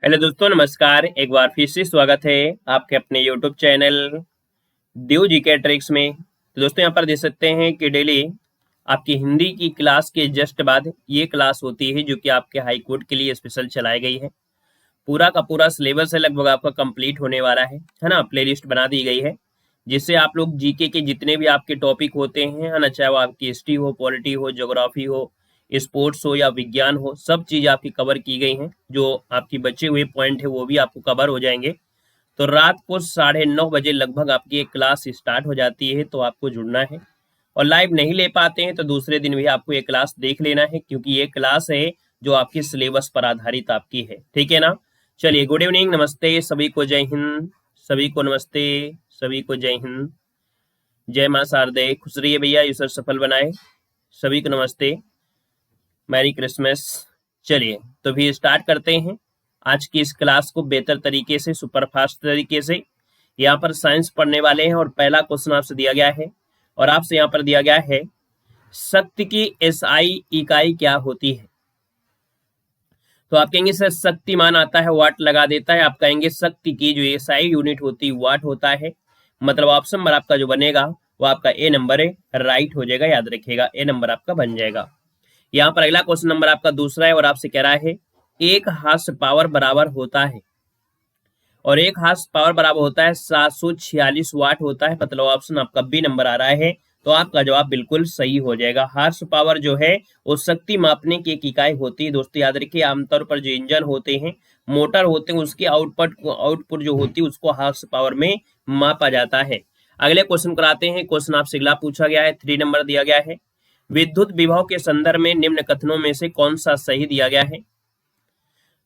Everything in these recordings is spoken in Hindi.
हेलो दोस्तों, नमस्कार। एक बार फिर से स्वागत है आपके अपने यूट्यूब चैनल देव जी के ट्रिक्स में। तो दोस्तों, यहाँ पर देख सकते हैं कि डेली आपकी हिंदी की क्लास के जस्ट बाद ये क्लास होती है जो कि आपके हाई कोर्ट के लिए स्पेशल चलाई गई है। पूरा का पूरा सिलेबस है, लगभग आपका कंप्लीट होने वाला है ना। प्लेलिस्ट बना दी गई है जिससे आप लोग जीके के जितने भी आपके टॉपिक होते हैं, है ना, चाहे वो आपकी हिस्ट्री हो, पॉलिटी हो, ज्योग्राफी हो, स्पोर्ट्स हो या विज्ञान हो, सब चीज आपकी कवर की गई हैं। जो आपकी बचे हुए पॉइंट है वो भी आपको कवर हो जाएंगे। तो रात को 9:30 बजे लगभग आपकी एक क्लास स्टार्ट हो जाती है, तो आपको जुड़ना है। और लाइव नहीं ले पाते हैं तो दूसरे दिन भी आपको ये क्लास देख लेना है, क्योंकि ये क्लास है जो आपकी सिलेबस पर आधारित आपकी है। ठीक है ना। चलिए, गुड इवनिंग, नमस्ते सभी को, जय हिंद। सभी को नमस्ते, सभी को जय हिंद, जय मां शारदे। खुश रहिए भैया, ईश्वर सफल बनाए। सभी को नमस्ते, मैरी क्रिसमस। चलिए, तो भी स्टार्ट करते हैं आज की इस क्लास को बेहतर तरीके से, सुपरफास्ट तरीके से। यहाँ पर साइंस पढ़ने वाले हैं और पहला क्वेश्चन आपसे दिया गया है और आपसे यहाँ पर दिया गया है, शक्ति की एसआई इकाई क्या होती है। तो आप कहेंगे सर शक्तिमान आता है, वाट लगा देता है। आप कहेंगे शक्ति की जो एसआई यूनिट होती है वाट होता है। मतलब ऑप्शन नंबर आपका जो बनेगा वो आपका ए नंबर है, राइट हो जाएगा। याद रखिएगा, ए नंबर आपका बन जाएगा। यहाँ पर अगला क्वेश्चन नंबर आपका दूसरा है और आपसे कह रहा है, एक हार्स पावर बराबर होता है, और एक हार्स पावर बराबर होता है 746 वाट होता है। मतलब ऑप्शन आपका बी नंबर आ रहा है, तो आपका जवाब बिल्कुल सही हो जाएगा। हार्स पावर जो है वो शक्ति मापने की एक इकाई होती है। दोस्तों याद रखिए, आमतौर पर जो इंजन होते हैं, मोटर होते हैं, उसकी आउटपुट जो होती है उसको हार्स पावर में मापा जाता है। अगले क्वेश्चन कराते हैं। क्वेश्चन आपसे अगला पूछा गया है, 3 नंबर दिया गया है, विद्युत विभव के संदर्भ में निम्न कथनों में से कौन सा सही दिया गया है।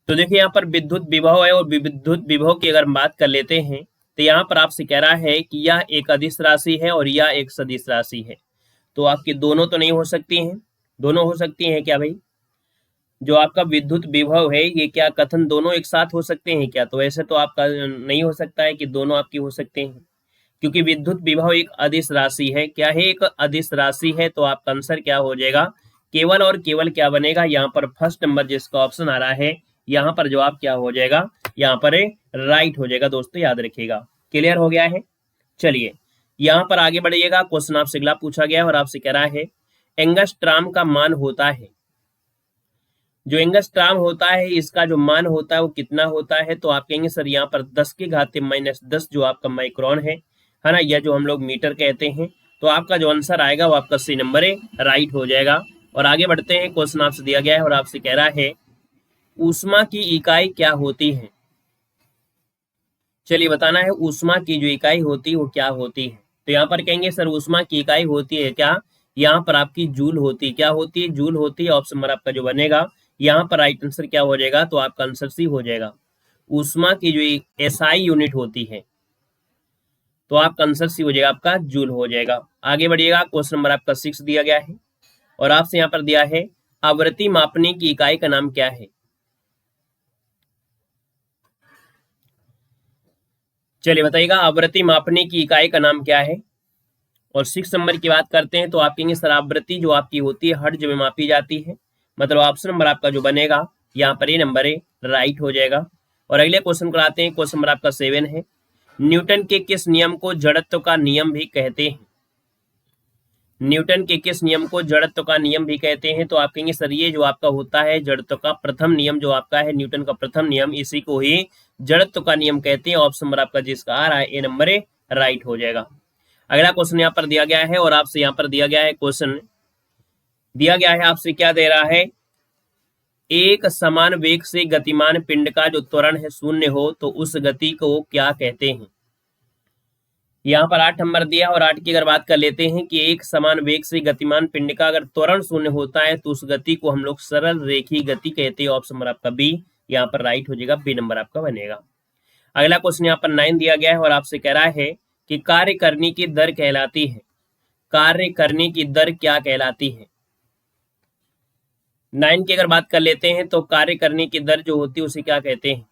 तो देखिए, यहाँ पर विद्युत विभव है और विद्युत विभव की अगर बात कर लेते हैं तो यहाँ पर आपसे कह रहा है कि यह एक अदिश राशि है और यह एक सदिश राशि है। तो आपकी दोनों तो नहीं हो सकती हैं, दोनों हो सकती हैं क्या भाई? जो आपका विद्युत विभव है ये क्या कथन दोनों एक साथ हो सकते हैं क्या? तो ऐसे तो आपका नहीं हो सकता है कि दोनों आपकी हो सकते हैं, क्योंकि विद्युत विभव एक अदिश राशि है। क्या है? एक अदिश राशि है। तो आपका आंसर क्या हो जाएगा? केवल और केवल क्या बनेगा? यहाँ पर फर्स्ट नंबर जिसका ऑप्शन आ रहा है, यहाँ पर जवाब क्या हो जाएगा? यहाँ पर राइट हो जाएगा। दोस्तों याद रखिएगा, क्लियर हो गया है। चलिए, यहाँ पर आगे बढ़िएगा। क्वेश्चन आपसे अगला पूछा गया है और आपसे कह रहा है, एंगस्ट्राम का मान होता है, जो एंगस्ट्राम होता है इसका जो मान होता है वो कितना होता है? तो आप कहेंगे सर यहाँ पर 10⁻⁻10 जो आपका माइक्रोन है ना, यह जो हम लोग मीटर कहते हैं। तो आपका जो आंसर आएगा वो आपका सी नंबर है, राइट हो जाएगा। और आगे बढ़ते हैं। क्वेश्चन आपसे दिया गया है और आपसे कह रहा है, ऊष्मा की इकाई क्या होती है। चलिए, बताना है ऊष्मा की जो इकाई होती है वो क्या होती है। तो यहाँ पर कहेंगे सर ऊष्मा की इकाई होती है क्या? यहाँ पर आपकी जूल होती है। क्या होती है? जूल होती है। ऑप्शन नंबर आपका जो बनेगा, यहाँ पर राइट आंसर क्या हो जाएगा? तो आपका आंसर सी हो जाएगा। ऊष्मा की जो एसआई यूनिट होती है, तो आपका आंसर सी हो जाएगा, आपका जूल हो जाएगा। आगे बढ़िएगा। क्वेश्चन नंबर आपका 6 दिया गया है और आपसे यहाँ पर दिया है, आवृत्ति मापने की इकाई का नाम क्या है। चलिए बताइएगा, आवृत्ति मापने की इकाई का नाम क्या है। और 6 नंबर की बात करते हैं तो आप कहेंगे सर आवृत्ति जो आपकी होती है हर्ट्ज में मापी जाती है। मतलब ऑप्शन नंबर आपका जो बनेगा यहाँ पर ये नंबर है, राइट हो जाएगा। और अगले क्वेश्चन को आते हैं। क्वेश्चन नंबर आपका 7 है, न्यूटन के किस नियम को जड़त्व का नियम भी कहते हैं। न्यूटन के किस नियम को जड़त्व का नियम भी कहते हैं? तो आप कहेंगे सर ये जो आपका होता है जड़त्व का प्रथम नियम, जो आपका है न्यूटन का प्रथम नियम, इसी को ही जड़त्व का नियम कहते हैं। ऑप्शन नंबर आपका जिसका आ रहा है ए नंबर है, राइट हो जाएगा। अगला क्वेश्चन यहाँ पर दिया गया है और आपसे यहाँ पर दिया गया है, क्वेश्चन दिया गया है आपसे क्या दे रहा है, एक समान वेग से गतिमान पिंड का जो त्वरण है 0 हो तो उस गति को क्या कहते हैं। यहाँ पर 8 नंबर दिया और 8 की अगर बात कर लेते हैं कि एक समान वेग से गतिमान पिंड का अगर त्वरण 0 होता है तो उस गति को हम लोग सरल रेखीय गति कहते हैं। ऑप्शन नंबर आपका बी, यहाँ पर राइट हो जाएगा, बी नंबर आपका बनेगा। अगला क्वेश्चन यहाँ पर 9 दिया गया है और आपसे कह रहा है कि कार्य करने की दर कहलाती है, कार्य करने की दर क्या कहलाती है। 9 की अगर बात कर लेते हैं तो कार्य करने की दर जो होती है उसे क्या कहते हैं।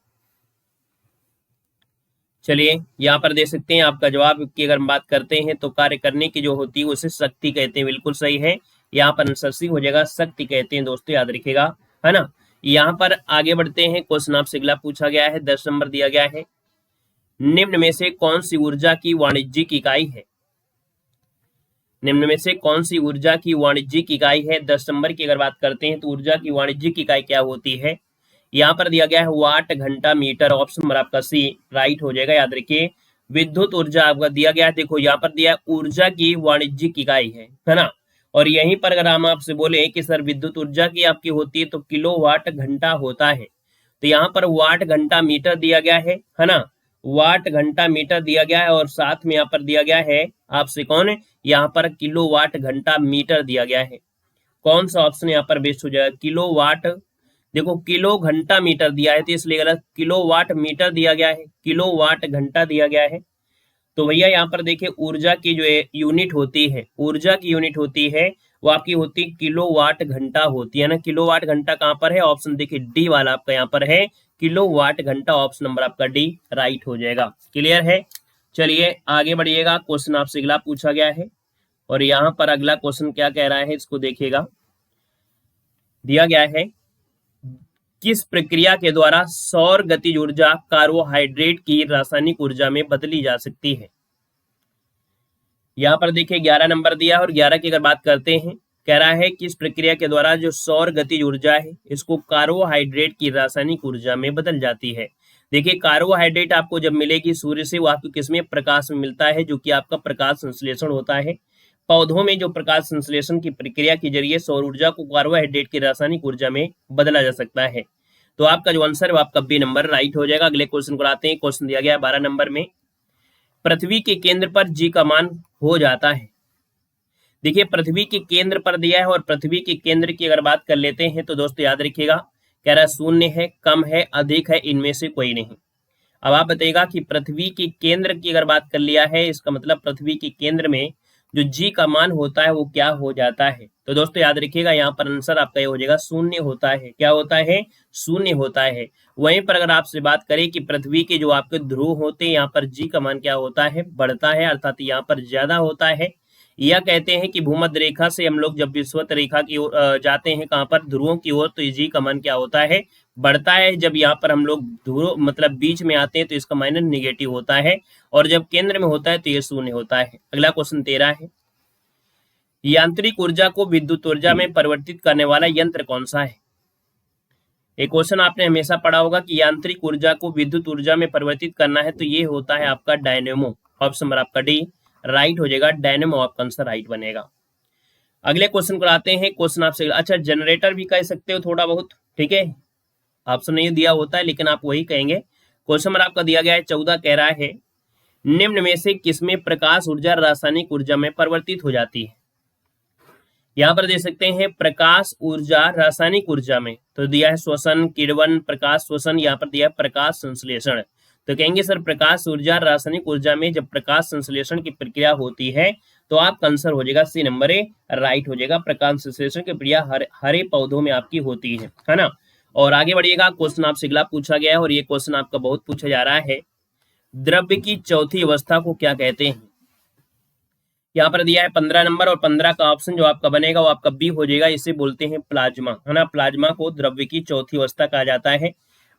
चलिए, यहाँ पर दे सकते हैं आपका जवाब की अगर बात करते हैं तो कार्य करने की जो होती है उसे शक्ति कहते हैं। बिल्कुल सही है, यहाँ पर आंसर सी हो जाएगा, शक्ति कहते हैं। दोस्तों याद रखिएगा, है ना। यहाँ पर आगे बढ़ते हैं, क्वेश्चन आपसे अगला पूछा गया है, 10 नंबर दिया गया है, निम्न में से कौन सी ऊर्जा की वाणिज्यिक इकाई है? निम्न में से कौन सी ऊर्जा की वाणिज्यिक इकाई है? 10 नंबर की अगर बात करते हैं तो ऊर्जा की वाणिज्यिक इकाई क्या होती है? यहाँ पर दिया गया है वाट घंटा मीटर, ऑप्शन नंबर आपका सी राइट हो जाएगा। याद रखिए विद्युत ऊर्जा आपका दिया गया है, देखो यहाँ पर दिया है ऊर्जा की वाणिज्यिक इकाई है ना। और यहीं पर अगर हम आपसे बोले कि सर विद्युत ऊर्जा की आपकी होती है तो किलोवाट घंटा होता है, तो यहाँ पर वाट घंटा मीटर दिया गया है ना, वाट घंटा मीटर दिया गया है और साथ में यहाँ पर दिया गया है आपसे कौन, यहाँ पर किलोवाट घंटा मीटर दिया गया है। कौन सा ऑप्शन यहाँ पर बेस्ट हो जाएगा? किलोवाट, देखो किलो घंटा मीटर दिया है तो इसलिए गलत, किलोवाट मीटर दिया गया है, किलोवाट घंटा दिया गया है। तो भैया यहाँ पर देखिए ऊर्जा की जो यूनिट होती है, ऊर्जा की यूनिट होती है वो आपकी होती है किलोवाट घंटा होती है ना। किलोवाट घंटा कहाँ पर है? ऑप्शन देखिए डी वाला आपका यहाँ पर है, किलोवाट घंटा, ऑप्शन नंबर आपका डी राइट हो जाएगा। क्लियर है? चलिए आगे बढ़िएगा, क्वेश्चन आपसे अगला पूछा गया है और यहाँ पर अगला क्वेश्चन क्या कह रहा है इसको देखिएगा। दिया गया है किस प्रक्रिया के द्वारा सौर गतिज ऊर्जा कार्बोहाइड्रेट की रासायनिक ऊर्जा में बदली जा सकती है? यहाँ पर देखिए 11 नंबर दिया है और 11 की अगर बात करते हैं, कह रहा है किस प्रक्रिया के द्वारा जो सौर गतिज ऊर्जा है इसको कार्बोहाइड्रेट की रासायनिक ऊर्जा में बदल जाती है। देखिए कार्बोहाइड्रेट आपको जब मिलेगी सूर्य से, वो आपको किसमें? प्रकाश में मिलता है, जो कि आपका प्रकाश संश्लेषण होता है। पौधों में जो प्रकाश संश्लेषण की प्रक्रिया के जरिए सौर ऊर्जा को कार्बोहाइड्रेट की रासायनिक ऊर्जा में बदला जा सकता है। तो आपका जो आंसर है वो आपका बी नंबर राइट हो जाएगा। अगले क्वेश्चन को आते हैं, क्वेश्चन दिया गया 12 नंबर में, पृथ्वी के केंद्र पर जी का मान हो जाता है। देखिए पृथ्वी के केंद्र पर दिया है और पृथ्वी के केंद्र की अगर बात कर लेते हैं तो दोस्तों याद रखिएगा, कह रहा है शून्य है, कम है, अधिक है, इनमें से कोई नहीं। अब आप बताइएगा कि पृथ्वी के केंद्र की अगर बात कर लिया है, इसका मतलब पृथ्वी के केंद्र में जो जी का मान होता है वो क्या हो जाता है? तो दोस्तों याद रखिएगा यहाँ पर आंसर आपका ये हो जाएगा शून्य होता है। क्या होता है? शून्य होता है। वहीं पर अगर आपसे बात करें कि पृथ्वी के जो आपके ध्रुव होते हैं यहाँ पर जी का मान क्या होता है? बढ़ता है, अर्थात यहाँ पर ज्यादा होता है। या कहते हैं कि भूमध्य रेखा से हम लोग जब विषुवत रेखा की ओर जाते हैं, कहाँ पर? ध्रुवों की ओर, तो जी का मान क्या होता है? बढ़ता है। जब यहाँ पर हम लोग ध्रुव मतलब बीच में आते हैं तो इसका माइनस निगेटिव होता है, और जब केंद्र में होता है तो ये शून्य होता है। अगला क्वेश्चन 13 है, यांत्रिक ऊर्जा को विद्युत ऊर्जा में परिवर्तित करने वाला यंत्र कौन सा है? एक क्वेश्चन आपने हमेशा पढ़ा होगा कि यांत्रिक ऊर्जा को विद्युत ऊर्जा में परिवर्तित करना है तो ये होता है आपका डायनेमो, ऑप्शन नंबर आपका डी राइट हो जाएगा। डायनेमो आपका आंसर राइट बनेगा। अगले क्वेश्चन को आते हैं, क्वेश्चन आपसे, अच्छा जनरेटर भी कह सकते हो थोड़ा बहुत, ठीक है, ऑप्शन नहीं दिया होता है लेकिन आप वही कहेंगे। क्वेश्चन नंबर आपका दिया गया है 14, कह रहा है निम्न में से किसमें प्रकाश ऊर्जा रासायनिक ऊर्जा में परिवर्तित हो जाती है? यहाँ पर दे सकते हैं प्रकाश ऊर्जा रासायनिक ऊर्जा में, तो दिया है श्वसन, किण्वन, प्रकाश श्वसन, यहाँ पर दिया है प्रकाश संश्लेषण। तो कहेंगे सर प्रकाश ऊर्जा रासायनिक ऊर्जा में जब प्रकाश संश्लेषण की प्रक्रिया होती है तो आपका आंसर हो जाएगा सी नंबर ए राइट हो जाएगा। प्रकाश संश्लेषण की प्रक्रिया हरे पौधों में आपकी होती है ना। और आगे बढ़िएगा, क्वेश्चन आपसे अगला पूछा गया है और ये क्वेश्चन आपका बहुत पूछा जा रहा है, द्रव्य की चौथी अवस्था को क्या कहते हैं? यहाँ पर दिया है 15 नंबर और 15 का ऑप्शन जो आपका बनेगा वो आपका बी हो जाएगा। इसे बोलते हैं प्लाज्मा, है ना। प्लाज्मा को द्रव्य की चौथी अवस्था कहा जाता है,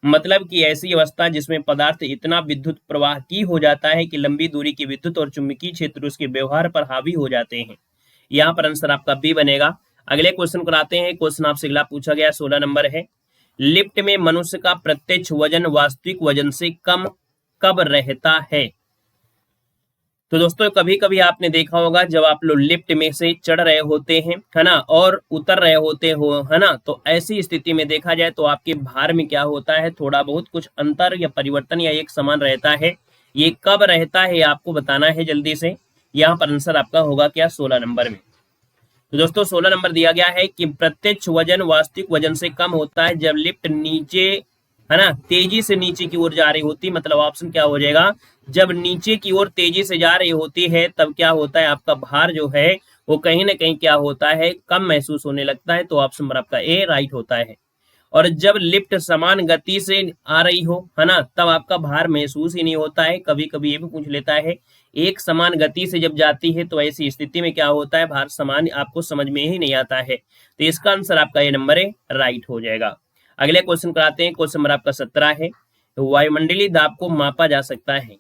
मतलब कि ऐसी अवस्था जिसमें पदार्थ इतना विद्युत प्रवाह की हो जाता है कि लंबी दूरी के विद्युत और चुंबकीय क्षेत्र उसके व्यवहार पर हावी हो जाते हैं। यहाँ पर आंसर आपका बी बनेगा। अगले क्वेश्चन को आते हैं, क्वेश्चन आपसे अगला पूछा गया 16 नंबर है, लिफ्ट में मनुष्य का प्रत्यक्ष वजन वास्तविक वजन से कम कब रहता है? तो दोस्तों कभी कभी आपने देखा होगा जब आप लोग लिफ्ट में से चढ़ रहे होते हैं, है ना, और उतर रहे होते हो, है ना, तो ऐसी स्थिति में देखा जाए तो आपके भार में क्या होता है, थोड़ा बहुत कुछ अंतर या परिवर्तन या एक समान रहता है। ये कब रहता है आपको बताना है जल्दी से। यहाँ पर आंसर आपका होगा क्या? 16 नंबर में। तो दोस्तों 16 नंबर दिया गया है कि प्रत्यक्ष वजन वास्तविक वजन से कम होता है जब लिफ्ट नीचे, है ना, तेजी से नीचे की ओर जा रही होती, मतलब ऑप्शन क्या हो जाएगा, जब नीचे की ओर तेजी से जा रही होती है तब क्या होता है, आपका भार जो है वो कहीं ना कहीं क्या होता है, कम महसूस होने लगता है। तो ऑप्शन नंबर आपका ए राइट होता है। और जब लिफ्ट समान गति से आ रही हो, है ना, तब आपका भार महसूस ही नहीं होता है। कभी कभी ये भी पूछ लेता है एक समान गति से जब जाती है तो ऐसी स्थिति में क्या होता है, भार समान आपको समझ में ही नहीं आता है। तो इसका आंसर आपका ये नंबर ए राइट हो जाएगा। अगले क्वेश्चन कराते हैं, क्वेश्चन नंबर आपका 17 है, वायुमंडलीय दाब को मापा जा सकता है।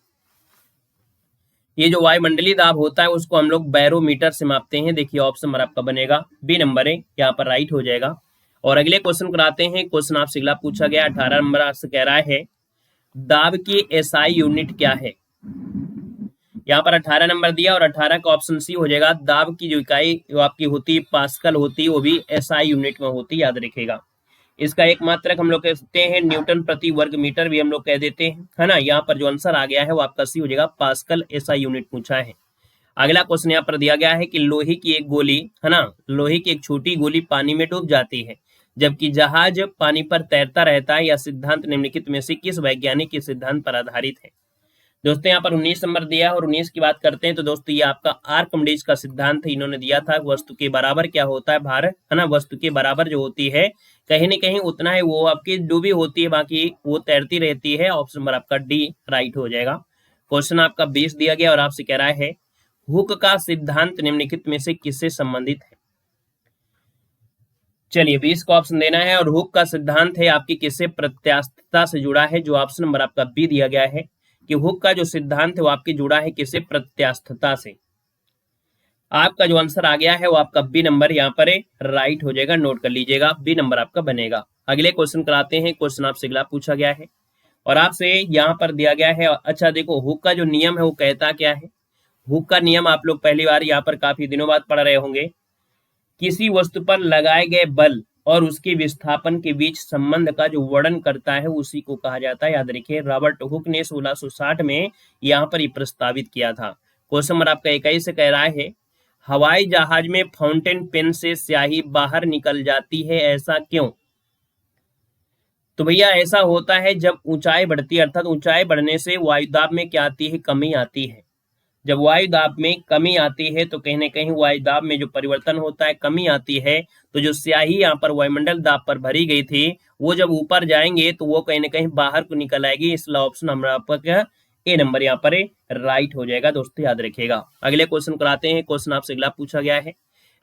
ये जो वायुमंडलीय दाब होता है उसको हम लोग बैरोमीटर से मापते हैं। देखिए ऑप्शन नंबर आपका बनेगा बी नंबर है, यहाँ पर राइट हो जाएगा। और अगले क्वेश्चन कराते हैं, क्वेश्चन आपसे अगला पूछा गया 18 नंबर आपसे कह रहा है दाब की एसआई यूनिट क्या है। यहाँ पर 18 नंबर दिया और 18 का ऑप्शन सी हो जाएगा। दाब की जो इकाई जो आपकी होती है पास्कल होती है, वो भी एसआई यूनिट में होती है, याद रखिएगा। इसका एक मात्रक हम लोग कह सकते हैं न्यूटन प्रति वर्ग मीटर भी हम लोग कह देते हैं, है ना। यहाँ पर जो आंसर आ गया है वो आपका सी हो जाएगा, पास्कल एसआई यूनिट पूछा है। अगला क्वेश्चन यहाँ पर दिया गया है कि लोहे की एक गोली, है ना, लोहे की एक छोटी गोली पानी में डूब जाती है जबकि जहाज पानी पर तैरता रहता है। यह सिद्धांत निम्नलिखित में से किस वैज्ञानिक के सिद्धांत पर आधारित है। दोस्तों यहाँ पर 19 नंबर दिया है और 19 की बात करते हैं तो दोस्तों ये आपका आर्किमिडीज का सिद्धांत है, इन्होंने दिया था। वस्तु के बराबर क्या होता है, भार, है ना, वस्तु के बराबर जो होती है कहीं न कहीं उतना है वो आपकी डूबी होती है, बाकी वो तैरती रहती है। ऑप्शन नंबर आपका डी राइट हो जाएगा। क्वेश्चन आपका 20 दिया गया और आपसे कह रहा है हुक का सिद्धांत निम्नलिखित में से किससे संबंधित है। चलिए 20 का ऑप्शन देना है और हुक का सिद्धांत है आपकी किससे, प्रत्यास्थता से जुड़ा है, जो ऑप्शन नंबर आपका बी दिया गया है कि हुक का जो सिद्धांत है वो आपके जुड़ा है किससे, प्रत्यास्थता से। आपका जो आंसर आ गया है वो आपका बी नंबर यहाँ पर राइट हो जाएगा, नोट कर लीजिएगा, बी नंबर आपका बनेगा। अगले क्वेश्चन कराते हैं, क्वेश्चन आपसे अगला पूछा गया है और आपसे यहाँ पर दिया गया है। अच्छा देखो हुक का जो नियम है वो कहता क्या है। हुक का नियम आप लोग पहली बार यहाँ पर काफी दिनों बाद पढ़ रहे होंगे। किसी वस्तु पर लगाए गए बल और उसके विस्थापन के बीच संबंध का जो वर्णन करता है उसी को कहा जाता है। याद रखिए रॉबर्ट हुक ने 1660 में यहाँ पर ये प्रस्तावित किया था। क्वेश्चन नंबर आपका 21 से कह रहा है हवाई जहाज में फाउंटेन पेन से स्याही बाहर निकल जाती है, ऐसा क्यों। तो भैया ऐसा होता है जब ऊंचाई बढ़ती है, अर्थात ऊंचाई बढ़ने से वायुदाब में क्या आती है, कमी आती है। जब वायुदाब में कमी आती है तो कहीं ना कहीं वायुदाब में जो परिवर्तन होता है, कमी आती है, तो जो स्याही यहाँ पर वायुमंडल दाब पर भरी गई थी वो जब ऊपर जाएंगे तो वो कहीं ना कहीं बाहर को निकल आएगी। इसलिए ऑप्शन हमारा ए नंबर यहाँ पर राइट हो जाएगा। दोस्तों याद रखिएगा। अगले क्वेश्चन कराते हैं, क्वेश्चन आपसे अगला पूछा गया है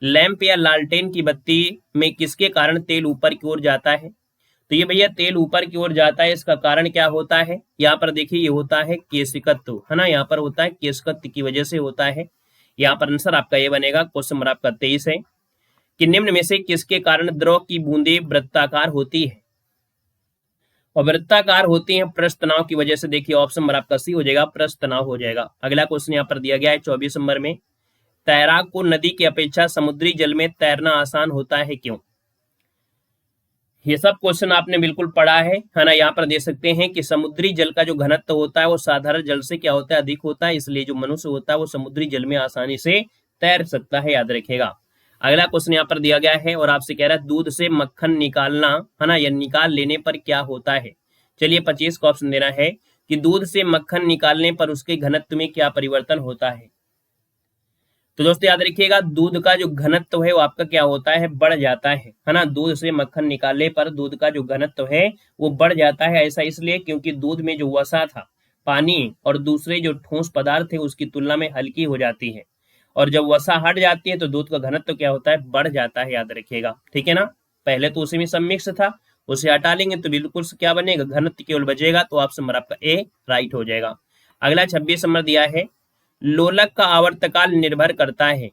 लैंप या लालटेन की बत्ती में किसके कारण तेल ऊपर की ओर जाता है। तो ये भैया तेल ऊपर की ओर जाता है, इसका कारण क्या होता है। यहाँ पर देखिए ये होता है केशिकत्व, है ना, यहाँ पर होता है केशिकत्व की वजह से होता है। यहाँ पर आंसर आपका ये बनेगा। क्वेश्चन नंबर आपका 23 है कि निम्न में से किसके कारण द्रव की बूंदे वृत्ताकार होती है। और वृत्ताकार होती है पृष्ठ तनाव की वजह से। देखिए ऑप्शन नंबर आपका सी हो जाएगा, पृष्ठ तनाव हो जाएगा। अगला क्वेश्चन यहाँ पर दिया गया है 24 नंबर में तैराक को नदी की अपेक्षा समुद्री जल में तैरना आसान होता है, क्यों। ये सब क्वेश्चन आपने बिल्कुल पढ़ा है ना। यहाँ पर दे सकते हैं कि समुद्री जल का जो घनत्व होता है वो साधारण जल से क्या होता है, अधिक होता है, इसलिए जो मनुष्य होता है वो समुद्री जल में आसानी से तैर सकता है, याद रखेगा। अगला क्वेश्चन यहाँ पर दिया गया है और आपसे कह रहा है दूध से मक्खन निकालना, है ना, या निकाल लेने पर क्या होता है। चलिए 25 का ऑप्शन देना है कि दूध से मक्खन निकालने पर उसके घनत्व में क्या परिवर्तन होता है। तो दोस्तों याद रखिएगा दूध का जो घनत्व है वो आपका क्या होता है, बढ़ जाता है ना। दूध से मक्खन निकालने पर दूध का जो घनत्व है वो बढ़ जाता है। ऐसा इसलिए क्योंकि दूध में जो वसा था, पानी और दूसरे जो ठोस पदार्थ थे उसकी तुलना में हल्की हो जाती है, और जब वसा हट जाती है तो दूध का घनत्व क्या होता है, बढ़ जाता है, याद रखिएगा। ठीक है ना। पहले तो उसी में सब मिक्स था, उसे हटा लेंगे तो बिल्कुल क्या बनेगा, घनत्व केवल बचेगा। तो ऑप्शन नंबर आपका ए राइट हो जाएगा। अगला 26 नंबर दिया है लोलक का आवर्तकाल निर्भर करता है।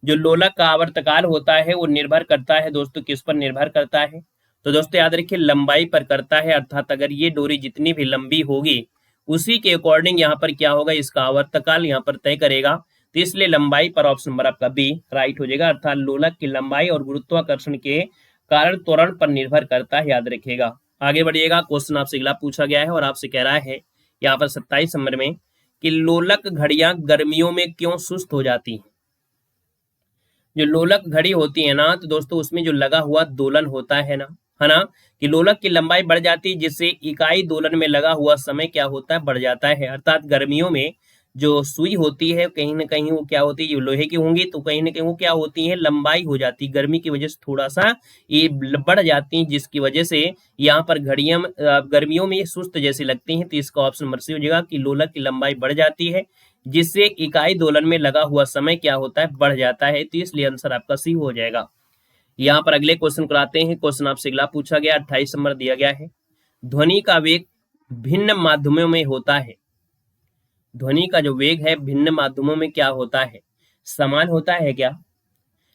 जो लोलक का आवर्तकाल होता है वो निर्भर करता है दोस्तों, किस पर निर्भर करता है। तो दोस्तों याद रखिए लंबाई पर करता है, अर्थात अगर ये डोरी जितनी भी लंबी होगी उसी के अकॉर्डिंग यहाँ पर क्या होगा, इसका आवर्तकाल यहाँ पर तय करेगा। तो इसलिए लंबाई पर ऑप्शन नंबर आपका बी राइट हो जाएगा, अर्थात लोलक की लंबाई और गुरुत्वाकर्षण के कारण त्वरण पर निर्भर करता है, याद रखिएगा। आगे बढ़िएगा। क्वेश्चन आपसे अगला पूछा गया है और आपसे कह रहा है यहाँ पर 27 नंबर में कि लोलक घड़ियां गर्मियों में क्यों सुस्त हो जाती हैं। जो लोलक घड़ी होती है ना तो दोस्तों उसमें जो लगा हुआ दोलन होता है ना, कि लोलक की लंबाई बढ़ जाती है जिससे इकाई दोलन में लगा हुआ समय क्या होता है, बढ़ जाता है। अर्थात गर्मियों में जो सुई होती है कहीं ना कहीं वो क्या होती है, लोहे की होंगी तो कहीं ना कहीं वो क्या होती है, लंबाई हो जाती है, गर्मी की वजह से थोड़ा सा ये बढ़ जाती है, जिसकी वजह से यहाँ पर घड़ियां गर्मियों में सुस्त जैसी लगती हैं। तो इसका ऑप्शन नंबर सी हो जाएगा कि लोलक की लंबाई बढ़ जाती है जिससे इकाई दोलन में लगा हुआ समय क्या होता है, बढ़ जाता है। तो इसलिए आंसर आपका सी हो जाएगा। यहाँ पर अगले क्वेश्चन को लाते हैं। क्वेश्चन आपसे अगला पूछा गया 28 नंबर दिया गया है, ध्वनि का वेग भिन्न माध्यमों में होता है। ध्वनि का जो वेग है भिन्न माध्यमों में क्या होता है, समान होता है क्या?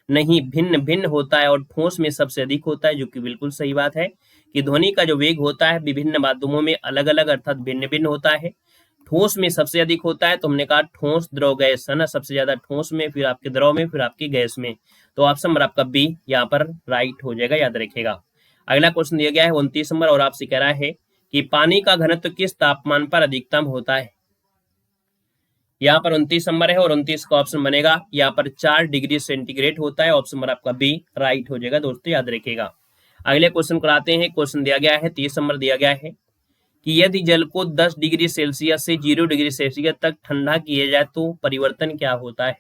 नहीं, भिन्न भिन्न होता है और ठोस में सबसे अधिक होता है, जो कि बिल्कुल सही बात है कि ध्वनि का जो वेग होता है विभिन्न माध्यमों में अलग अलग अर्थात भिन्न भिन्न होता है, ठोस में सबसे अधिक होता है। तो हमने कहा ठोस द्रव गैस है ना, सबसे ज्यादा ठोस में, फिर आपके द्रव में, फिर आपकी गैस में। तो ऑप्शन नंबर आपका बी यहाँ पर राइट हो जाएगा, याद रखिएगा। अगला क्वेश्चन दिया गया है 29 नंबर और आपसे कह रहा है कि पानी का घनत्व किस तापमान पर अधिकतम होता है। यहाँ पर 29 नंबर है और 29 का ऑप्शन बनेगा यहाँ पर 4 डिग्री सेंटीग्रेड होता है। ऑप्शन नंबर आपका बी राइट हो जाएगा दोस्तों, याद रखिएगा। अगले क्वेश्चन कराते हैं। क्वेश्चन दिया गया है 30 नंबर दिया गया है कि यदि जल को 10 डिग्री सेल्सियस से 0 डिग्री सेल्सियस तक ठंडा किया जाए तो परिवर्तन क्या होता है।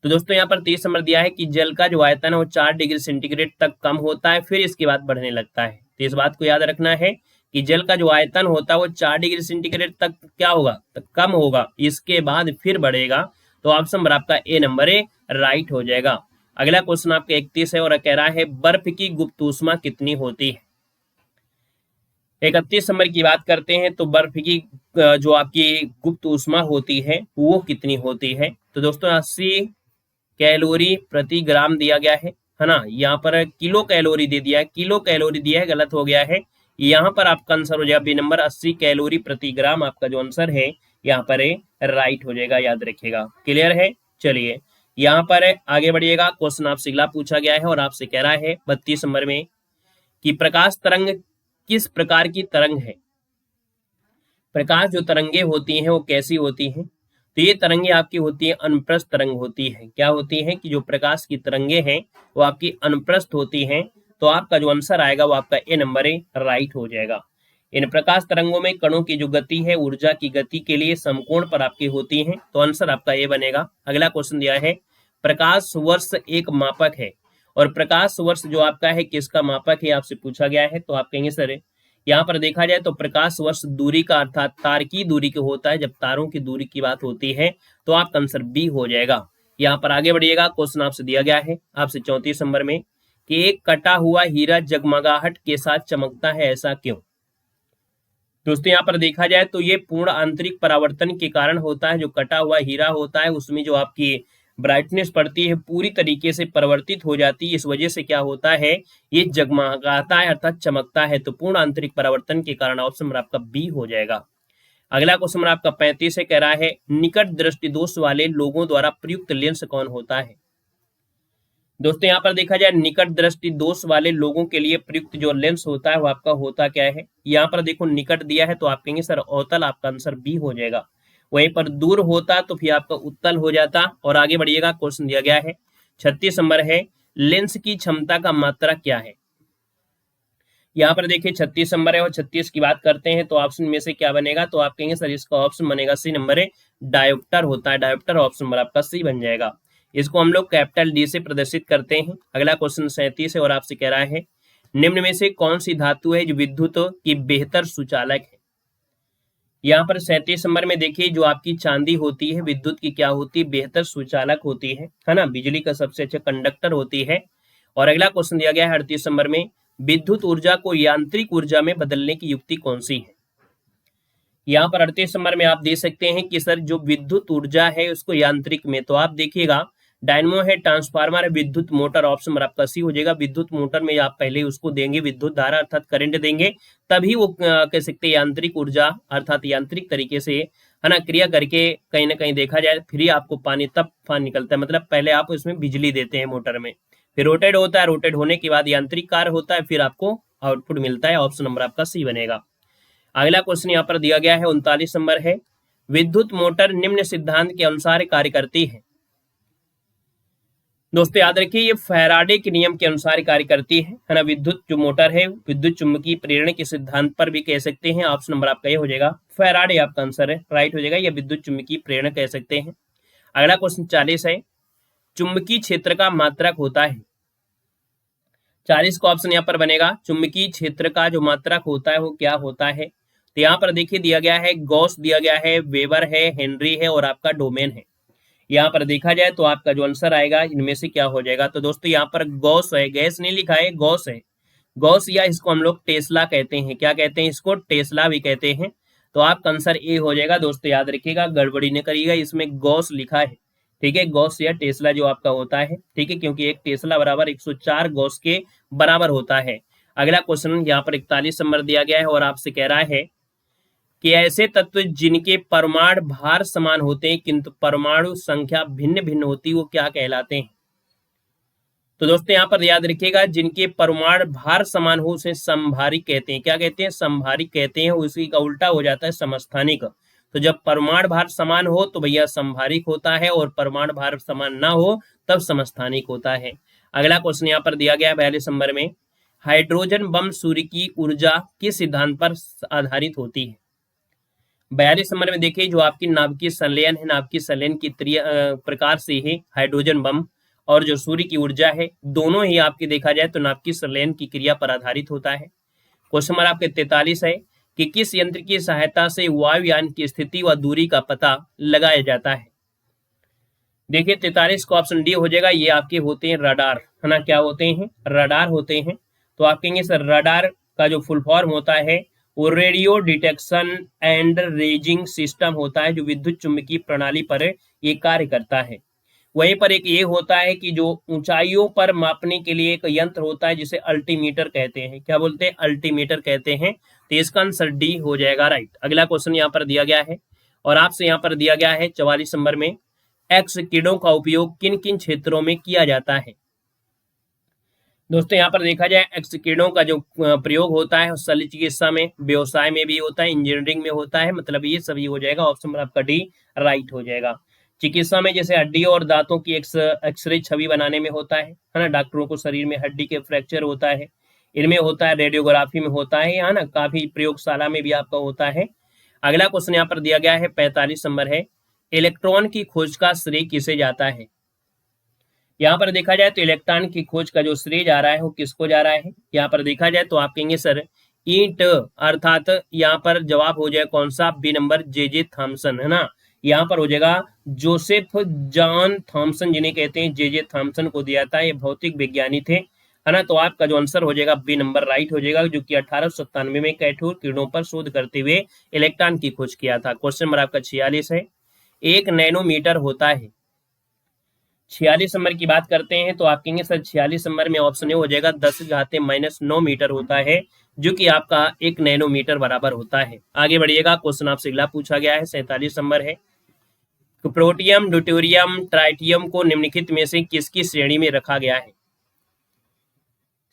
तो दोस्तों यहाँ पर 30 नंबर दिया है कि जल का जो आयतन है वो 4 डिग्री सेंटीग्रेड तक कम होता है, फिर इसके बाद बढ़ने लगता है। तो इस बात को याद रखना है कि जल का जो आयतन होता है वो 4 डिग्री सेंटीग्रेड तक क्या होगा, तक कम होगा, इसके बाद फिर बढ़ेगा। तो ऑप्शन नंबर आपका ए नंबर ए राइट हो जाएगा। अगला क्वेश्चन आपका 31 है और कह रहा है बर्फ की गुप्त ऊष्मा कितनी होती है। 31 नंबर की बात करते हैं तो बर्फ की जो आपकी गुप्त ऊष्मा होती है वो कितनी होती है। तो दोस्तों 80 कैलोरी प्रति ग्राम दिया गया है ना। यहाँ पर किलो कैलोरी दे दिया है, किलो कैलोरी दिया है, गलत हो गया है। यहाँ पर आपका आंसर हो जाएगा बी नंबर 80 कैलोरी प्रति ग्राम। आपका जो आंसर है यहाँ पर राइट हो जाएगा, याद रखिएगा। क्लियर है। चलिए यहाँ पर आगे बढ़िएगा। क्वेश्चन आपसे अगला पूछा गया है और आपसे कह रहा है 32 नंबर में कि प्रकाश तरंग किस प्रकार की तरंग है। प्रकाश जो तरंगे होती हैं वो कैसी होती हैं। तो ये तरंगे आपकी होती है अनुप्रस्थ तरंग होती है। क्या होती है कि जो प्रकाश की तरंगे हैं वो आपकी अनुप्रस्थ होती हैं। तो आपका जो आंसर आएगा वो आपका ए नंबर ए राइट हो जाएगा। इन प्रकाश तरंगों में कणों की जो गति है ऊर्जा की गति के लिए समकोण पर आपकी होती है। तो आंसर आपका ए बनेगा। अगला क्वेश्चन दिया है प्रकाश वर्ष एक मापक है और प्रकाश वर्ष जो आपका है किसका मापक है आपसे पूछा गया है। तो आप कहेंगे सर यहाँ पर देखा जाए तो प्रकाश वर्ष दूरी का अर्थात तार की दूरी के होता है। जब तारों की दूरी की बात होती है तो आपका आंसर बी हो जाएगा। यहाँ पर आगे बढ़िएगा। क्वेश्चन आपसे दिया गया है आपसे 34 नंबर में कि एक कटा हुआ हीरा जगमगाहट के साथ चमकता है, ऐसा क्यों। दोस्तों यहाँ पर देखा जाए तो ये पूर्ण आंतरिक परावर्तन के कारण होता है। जो कटा हुआ हीरा होता है उसमें जो आपकी ब्राइटनेस पड़ती है पूरी तरीके से परिवर्तित हो जाती है, इस वजह से क्या होता है ये जगमगाता है अर्थात चमकता है। तो पूर्ण आंतरिक परावर्तन के कारण ऑप्शन नंबर आपका बी हो जाएगा। अगला क्वेश्चन नंबर आपका 35 है, कह रहा है निकट दृष्टि दोष वाले लोगों द्वारा प्रयुक्त लेंस कौन होता है। दोस्तों यहाँ पर देखा जाए निकट दृष्टि दोष वाले लोगों के लिए प्रयुक्त जो लेंस होता है वो आपका होता क्या है। यहाँ पर देखो निकट दिया है तो आप कहेंगे सर अवतल, आपका आंसर बी हो जाएगा। वहीं पर दूर होता तो फिर आपका उत्तल हो जाता। और आगे बढ़िएगा। क्वेश्चन दिया गया है 36 नंबर है लेंस की क्षमता का मात्रा क्या है। यहाँ पर देखिए 36 नंबर है और 36 की बात करते हैं तो ऑप्शन में से क्या बनेगा। तो आप कहेंगे सर इसका ऑप्शन बनेगा सी नंबर है डायोप्टर होता है। डायोप्टर ऑप्शन नंबर आपका सी बन जाएगा। इसको हम लोग कैपिटल डी से प्रदर्शित करते हैं। अगला क्वेश्चन 37 है और आपसे कह रहा है निम्न में से कौन सी धातु है जो विद्युत की बेहतर सुचालक है। यहाँ पर 37 नंबर में देखिए जो आपकी चांदी होती है विद्युत की क्या होती है, बेहतर सुचालक होती है ना, बिजली का सबसे अच्छा कंडक्टर होती है। और अगला क्वेश्चन दिया गया है 38 नंबर में विद्युत ऊर्जा को यांत्रिक ऊर्जा में बदलने की युक्ति कौन सी है। यहाँ पर 38 नंबर में आप दे सकते हैं कि सर जो विद्युत ऊर्जा है उसको यांत्रिक में, तो आप देखिएगा डायनमो है, ट्रांसफार्मर है, विद्युत मोटर, ऑप्शन नंबर आपका सी हो जाएगा। विद्युत मोटर में आप पहले उसको देंगे विद्युत धारा अर्थात करंट देंगे, तभी वो कह सकते हैं यांत्रिक ऊर्जा अर्थात यांत्रिक तरीके से है ना क्रिया करके कहीं ना कहीं देखा जाए फिर ही आपको पानी तब फान निकलता है। मतलब पहले आप उसमें बिजली देते हैं मोटर में, फिर रोटेट होता है, रोटेट होने के बाद यांत्रिक कार्य होता है, फिर आपको आउटपुट मिलता है। ऑप्शन नंबर आपका सी बनेगा। अगला क्वेश्चन यहाँ पर दिया गया है 39 नंबर है विद्युत मोटर निम्न सिद्धांत के अनुसार कार्य करती है। दोस्तों याद रखिए ये फैराडे के नियम के अनुसार कार्य करती है ना। विद्युत जो मोटर है विद्युत चुंबकीय प्रेरण के सिद्धांत पर भी कह सकते हैं। ऑप्शन नंबर आपका ये हो जाएगा फैराडे, आपका आंसर है राइट हो जाएगा। या विद्युत चुंबकीय प्रेरण कह सकते हैं। अगला क्वेश्चन 40 है चुंबकीय क्षेत्र का मात्रक होता है। 40 का ऑप्शन यहाँ पर बनेगा चुंबकीय क्षेत्र का जो मात्रक होता है वो क्या होता है। तो यहाँ पर देखिए दिया गया है गॉस दिया गया है, वेबर है, हेनरी है और आपका डोमेन है। यहाँ पर देखा जाए तो आपका जो आंसर आएगा इनमें से क्या हो जाएगा। तो दोस्तों यहाँ पर गॉस है, गैस नहीं लिखा है, गॉस है, गॉस, या इसको हम लोग टेस्ला कहते हैं। क्या कहते हैं इसको? टेस्ला भी कहते हैं। तो आपका आंसर ए हो जाएगा। दोस्तों याद रखिएगा, गड़बड़ी नहीं करिएगा, इसमें गॉस लिखा है, ठीक है, गॉस या टेस्ला जो आपका होता है, ठीक है, क्योंकि एक टेस्ला बराबर 104 गॉस के बराबर होता है। अगला क्वेश्चन यहाँ पर 41 नंबर दिया गया है और आपसे कह रहा है कि ऐसे तत्व जिनके परमाणु भार समान होते हैं किंतु परमाणु संख्या भिन्न भिन्न होती है वो क्या कहलाते हैं? तो दोस्तों यहाँ पर याद रखिएगा, जिनके परमाणु भार समान हो उसे समभारिक कहते हैं। क्या कहते हैं? समभारिक कहते हैं। उसी का उल्टा हो जाता है समस्थानिक। तो जब परमाणु भार समान हो तो भैया समभारिक होता है, और परमाणु भार समान ना हो तब समस्थानिक होता है। अगला क्वेश्चन यहाँ पर दिया गया है 42 नंबर में, हाइड्रोजन बम सूर्य की ऊर्जा किस सिद्धांत पर आधारित होती है? 42 नंबर में देखिए, जो आपकी नाभिकीय संलयन है, नाभिकीय संलयन की प्रकार से ही हाइड्रोजन बम और जो सूर्य की ऊर्जा है दोनों ही आपकी देखा जाए तो नाभिकीय संलयन की क्रिया पर आधारित होता है। क्वेश्चन नंबर आपके 43 है कि किस यंत्र की सहायता से वायुयान की स्थिति व दूरी का पता लगाया जाता है? देखिए 43 को ऑप्शन डी हो जाएगा। ये आपके होते हैं रडार, है ना, क्या होते हैं? रडार होते हैं। तो आप कहेंगे सर रडार का जो फुल फॉर्म होता है वो radio detection and raising system होता है, जो विद्युत चुंबकीय प्रणाली पर ये कार्य करता है। वहीं पर एक ये होता है कि जो ऊंचाइयों पर मापने के लिए एक यंत्र होता है जिसे अल्टीमीटर कहते हैं। क्या बोलते हैं? अल्टीमीटर कहते हैं। तो इसका आंसर डी हो जाएगा, राइट। अगला क्वेश्चन यहाँ पर दिया गया है और आपसे यहाँ पर दिया गया है 44 नंबर में, एक्स किरणों का उपयोग किन किन क्षेत्रों में किया जाता है? दोस्तों यहाँ पर देखा जाए एक्स किरणों का जो प्रयोग होता है शल्य चिकित्सा में, व्यवसाय में भी होता है, इंजीनियरिंग में होता है, मतलब ये सभी हो जाएगा। ऑप्शन नंबर आपका डी राइट हो जाएगा। चिकित्सा में जैसे हड्डियों और दांतों की एक्सरे छवि बनाने में होता है ना, डॉक्टरों को शरीर में हड्डी के फ्रैक्चर होता है, इनमें होता है, रेडियोग्राफी में होता है, है ना, काफी प्रयोगशाला में भी आपका होता है। अगला क्वेश्चन यहाँ पर दिया गया है 45 नंबर है, इलेक्ट्रॉन की खोज का श्रेय किसे जाता है? यहाँ पर देखा जाए तो इलेक्ट्रॉन की खोज का जो श्रेय जा रहा है वो किसको जा रहा है? यहाँ पर देखा जाए तो आप कहेंगे सर ईंट, अर्थात यहाँ पर जवाब हो जाए कौन सा? बी नंबर, जे थॉमसन, है ना। यहाँ पर हो जाएगा जोसेफ जॉन थॉमसन, जिन्हें कहते हैं जे थॉमसन को दिया था, ये भौतिक विज्ञानी थे, है ना। तो आपका जो आंसर हो जाएगा बी नंबर राइट हो जाएगा, जो कि 1897 में कैथोड किरणों पर शोध करते हुए इलेक्ट्रॉन की खोज किया था। क्वेश्चन नंबर आपका 46 है, 1 नैनोमीटर होता है। 46 नंबर की बात करते हैं तो आप कहेंगे सर 46 नंबर में ऑप्शन ए हो जाएगा 10⁻⁹ मीटर होता है, जो कि आपका 1 नैनोमीटर बराबर होता है। आगे बढ़िएगा, क्वेश्चन आपसे अगला पूछा गया है 47 नंबर है, प्रोटियम, ड्यूटेरियम, ट्राइटियम को निम्नलिखित में से किसकी श्रेणी में रखा गया है?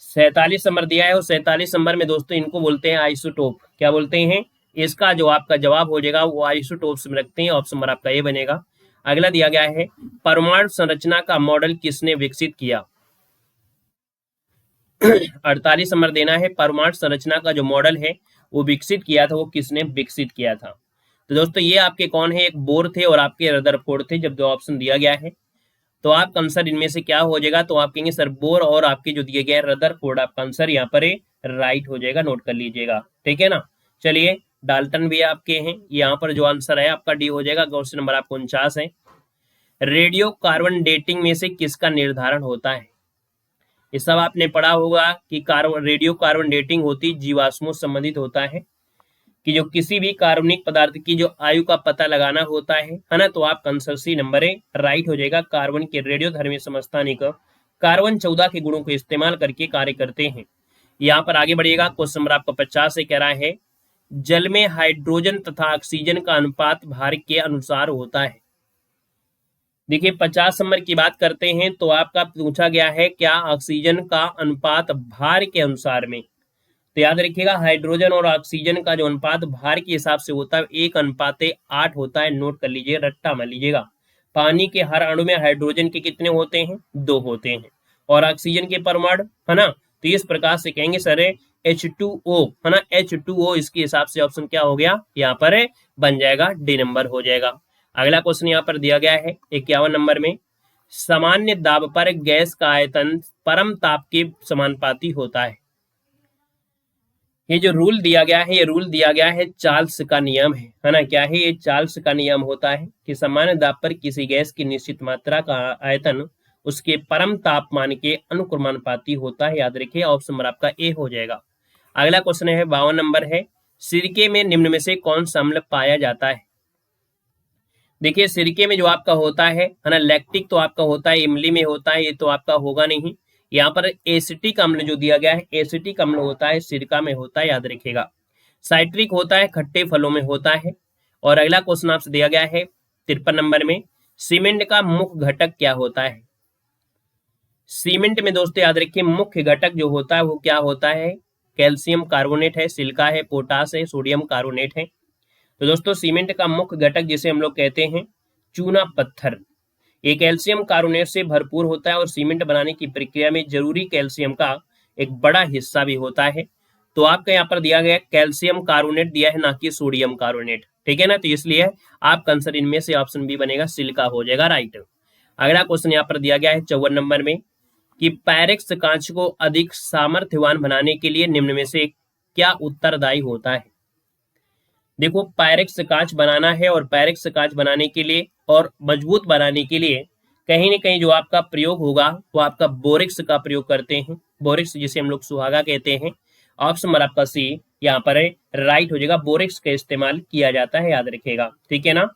47 नंबर दिया है और 47 नंबर में दोस्तों इनको बोलते हैं आइसोटोप। क्या बोलते हैं? इसका जो आपका जवाब हो जाएगा वो आइसोटोप्स में रखते हैं। ऑप्शन नंबर आपका ये बनेगा। अगला दिया गया है, परमाणु संरचना का मॉडल किसने विकसित किया? 48 नंबर देना है, परमाणु संरचना का जो मॉडल है वो विकसित किया था, वो किसने विकसित किया था? तो दोस्तों ये आपके कौन है? एक बोर थे और आपके रदरफोर्ड थे, जब दो ऑप्शन दिया गया है। तो आपका आंसर इनमें से क्या हो जाएगा? तो आप कहेंगे सर बोर और आपके जो दिए गए रदरफोर्ड, आपका आंसर यहाँ पर राइट हो जाएगा, नोट कर लीजिएगा, ठीक है ना। चलिए डाल्टन भी आपके हैं, यहाँ पर जो आंसर है आपका डी हो जाएगा। क्वेश्चन नंबर आपको 49 है, रेडियो कार्बन डेटिंग में से किसका निर्धारण होता है? ये सब आपने पढ़ा होगा कि रेडियो कार्बन डेटिंग होती जीवाश्मों से संबंधित होता है, कि जो किसी भी कार्बनिक पदार्थ की जो आयु का पता लगाना होता है ना। तो आपका आंसर सी नंबर है राइट हो जाएगा। कार्बन के रेडियोधर्मी समस्थानिक कार्बन 14 के गुणों को इस्तेमाल करके कार्य करते हैं। यहाँ पर आगे बढ़िएगा, क्वेश्चन नंबर आपका 50 से कह रहा है, जल में हाइड्रोजन तथा ऑक्सीजन का अनुपात भार के अनुसार होता है। देखिए 50 नंबर की बात करते हैं तो आपका पूछा गया है क्या ऑक्सीजन का अनुपात भार के अनुसार में? तो याद रखिएगा हाइड्रोजन और ऑक्सीजन का जो अनुपात भार के हिसाब से होता है 1:8 होता है। नोट कर लीजिए, रट्टा मान लीजिएगा। पानी के हर अणु में हाइड्रोजन के कितने होते हैं? 2 होते हैं, और ऑक्सीजन के परमाणु, है ना। तो इस प्रकार से कहेंगे सर H2O, है ना, H2O, इसके हिसाब से ऑप्शन क्या हो गया यहाँ पर बन जाएगा, डी नंबर हो जाएगा। अगला क्वेश्चन यहाँ पर दिया गया है 51 नंबर में, सामान्य दाब पर गैस का आयतन परम ताप के समानुपाती होता है। ये जो रूल दिया गया है, ये रूल दिया गया है चार्ल्स का नियम है ना। क्या है ये? चार्ल्स का नियम होता है कि सामान्य दाब पर किसी गैस की निश्चित मात्रा का आयतन उसके परम तापमान के अनुक्रमानुपाती होता है। याद रखिए, ऑप्शन नंबर आपका ए हो जाएगा। अगला क्वेश्चन है 52 नंबर है, सिरके में निम्न में से कौन सा अम्ल पाया जाता है? देखिए, सिरके में जो आपका होता है ना, लैक्टिक तो आपका होता है, इमली में होता है, ये तो आपका होगा नहीं। यहाँ पर एसिटिक अम्ल जो दिया गया है, एसिटिक अम्ल होता है, सिरका में होता है, याद रखिएगा। साइट्रिक होता है, खट्टे फलों में होता है। और अगला क्वेश्चन आपसे दिया गया है 53 नंबर में, सीमेंट का मुख्य घटक क्या होता है? सीमेंट में दोस्तों याद रखिए, मुख्य घटक जो होता है वो क्या होता है? कैल्शियम कार्बोनेट है, सिलिका है, पोटास है, सोडियम कार्बोनेट है। तो दोस्तों सीमेंट का मुख्य घटक जिसे हम लोग कहते हैं चूना पत्थर, ये कैल्शियम कार्बोनेट से भरपूर होता है और सीमेंट बनाने की प्रक्रिया में जरूरी कैल्शियम का एक बड़ा हिस्सा भी होता है। तो आपका यहाँ पर दिया गया कैल्शियम कार्बोनेट दिया है, ना कि सोडियम कार्बोनेट, ठीक है ना। तो इसलिए आपका आंसर इनमें से ऑप्शन बी बनेगा, सिलिका हो जाएगा राइट। अगला क्वेश्चन यहाँ पर दिया गया है 54 नंबर में कि पायरेक्स कांच को अधिक सामर्थ्यवान बनाने के लिए निम्न में से क्या उत्तरदायी होता है? देखो, पायरेक्स कांच बनाना है और पायरेक्स कांच बनाने के लिए और मजबूत बनाने के लिए कहीं न कहीं जो आपका प्रयोग होगा वो आपका बोरिक्स का प्रयोग करते हैं। बोरिक्स जिसे हम लोग सुहागा कहते हैं। ऑप्शन नंबर आपका सी यहाँ पर है राइट हो जाएगा, बोरिक्स का इस्तेमाल किया जाता है, याद रखिएगा, ठीक है ना।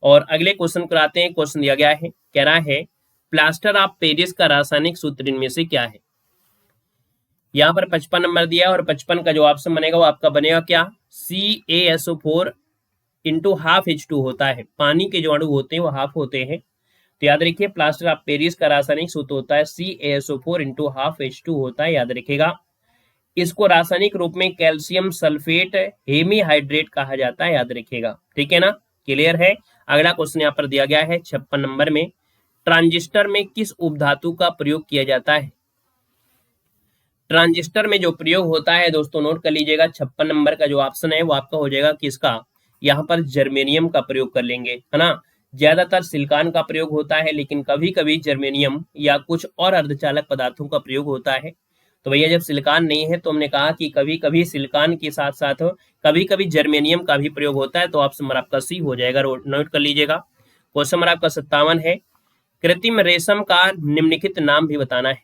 और अगले क्वेश्चन को आते हैं। क्वेश्चन दिया गया है, कह रहा है प्लास्टर ऑफ पेरिस का रासायनिक सूत्र इनमें से क्या है? यहाँ पर 55 नंबर दिया है और 55 का जो ऑप्शन बनेगा वो आपका बनेगा क्या? CaSO4 इंटू हाफ H2 होता है। पानी के जो अणु होते हैं वो हाफ होते हैं। तो याद रखिए, प्लास्टर ऑफ पेरिस का रासायनिक सूत्र होता है CaSO4 इंटू हाफ H2 होता है, याद रखिएगा। इसको रासायनिक रूप में कैल्शियम सल्फेट हेमीहाइड्रेट कहा जाता है, याद रखिएगा, ठीक है ना। क्लियर है। अगला क्वेश्चन यहाँ पर दिया गया है 56 नंबर में, ट्रांजिस्टर में किस उपधातु का प्रयोग किया जाता है? ट्रांजिस्टर में जो प्रयोग होता है दोस्तों नोट कर लीजिएगा, 56 नंबर का जो ऑप्शन है वो आपका हो जाएगा किसका? यहाँ पर जर्मेनियम का प्रयोग कर लेंगे, है ना। ज्यादातर सिलिकॉन का प्रयोग होता है, लेकिन कभी कभी जर्मेनियम या कुछ और अर्धचालक पदार्थों का प्रयोग होता है। तो भैया जब सिलिकॉन नहीं है तो हमने कहा कि कभी कभी सिलिकॉन के साथ साथ कभी कभी जर्मेनियम का भी प्रयोग होता है। तो ऑप्शन नंबर आपका सी हो जाएगा, नोट कर लीजिएगा। क्वेश्चन नंबर आपका 57 है, कृत्रिम रेशम का निम्नलिखित नाम भी बताना है।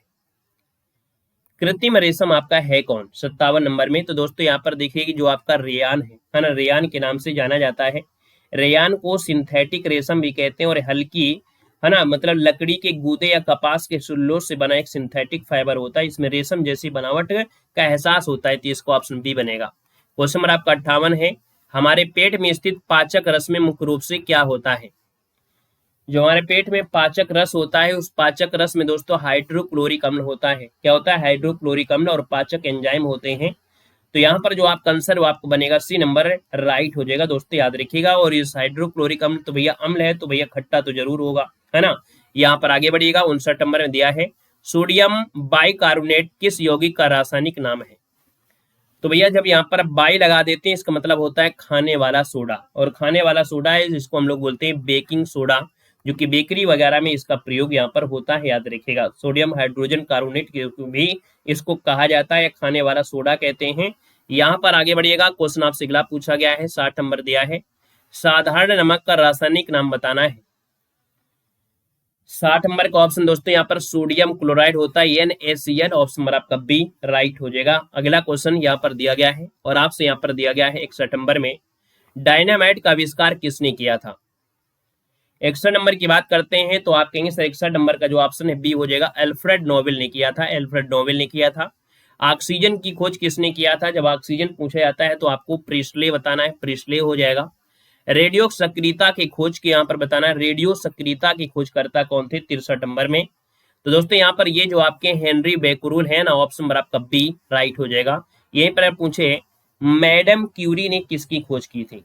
कृत्रिम रेशम आपका है कौन 57 नंबर में? तो दोस्तों यहाँ पर देखिए कि जो आपका रेयान है ना, रेयान के नाम से जाना जाता है। रेयान को सिंथेटिक रेशम भी कहते हैं और हल्की, है ना, मतलब लकड़ी के गूदे या कपास के सुल्लों से बना एक सिंथेटिक फाइबर होता है। इसमें रेशम जैसी बनावट का एहसास होता है। तो इसको ऑप्शन बी बनेगा। क्वेश्चन नंबर आपका 58 है, हमारे पेट में स्थित पाचक रस में मुख्य रूप से क्या होता है? जो हमारे पेट में पाचक रस होता है उस पाचक रस में दोस्तों हाइड्रोक्लोरिक अम्ल होता है। क्या होता है? हाइड्रोक्लोरिक अम्ल और पाचक एंजाइम होते हैं। तो यहाँ पर जो आपका आंसर वो आपको बनेगा सी नंबर राइट हो जाएगा दोस्तों, याद रखिएगा। और इस हाइड्रोक्लोरिक अम्ल तो भैया अम्ल है तो भैया खट्टा तो जरूर होगा, है ना। यहाँ पर आगे बढ़िएगा, 59 नंबर में दिया है, सोडियम बाइकार्बोनेट किस यौगिक का रासायनिक नाम है? तो भैया जब यहाँ पर बाई लगा देते हैं इसका मतलब होता है खाने वाला सोडा, और खाने वाला सोडा है जिसको हम लोग बोलते हैं बेकिंग सोडा, जो कि बेकरी वगैरह में इसका प्रयोग यहाँ पर होता है, याद रखिएगा। सोडियम हाइड्रोजन कार्बोनेट भी इसको कहा जाता है, खाने वाला सोडा कहते हैं। यहाँ पर आगे बढ़िएगा, क्वेश्चन आपसे अगला पूछा गया है, 60 नंबर दिया है, साधारण नमक का रासायनिक नाम बताना है। 60 नंबर का ऑप्शन दोस्तों यहाँ पर सोडियम क्लोराइड होता है, NaCl। ऑप्शन नंबर आपका बी राइट हो जाएगा। अगला क्वेश्चन यहाँ पर दिया गया है और आपसे यहाँ पर दिया गया है 61 नंबर में, डायनामाइट का आविष्कार किसने किया था? 61 नंबर की बात करते हैं तो आप कहेंगे सर 61 नंबर का जो ऑप्शन है बी हो जाएगा, अल्फ्रेड नोबेल ने किया था। अल्फ्रेड नोबेल ने किया था। ऑक्सीजन की खोज किसने किया था? जब ऑक्सीजन पूछा जाता है तो आपको प्रिस्टले बताना है, प्रिस्टले हो जाएगा। रेडियो सक्रियता की खोज के यहाँ पर बताना है, रेडियो सक्रियता की खोजकर्ता कौन थे 63 नंबर में? तो दोस्तों यहाँ पर ये जो आपके हेनरी बेकरूल है ना, ऑप्शन नंबर आपका बी राइट हो जाएगा। यहीं पर पूछे मैडम क्यूरी ने किसकी खोज की थी?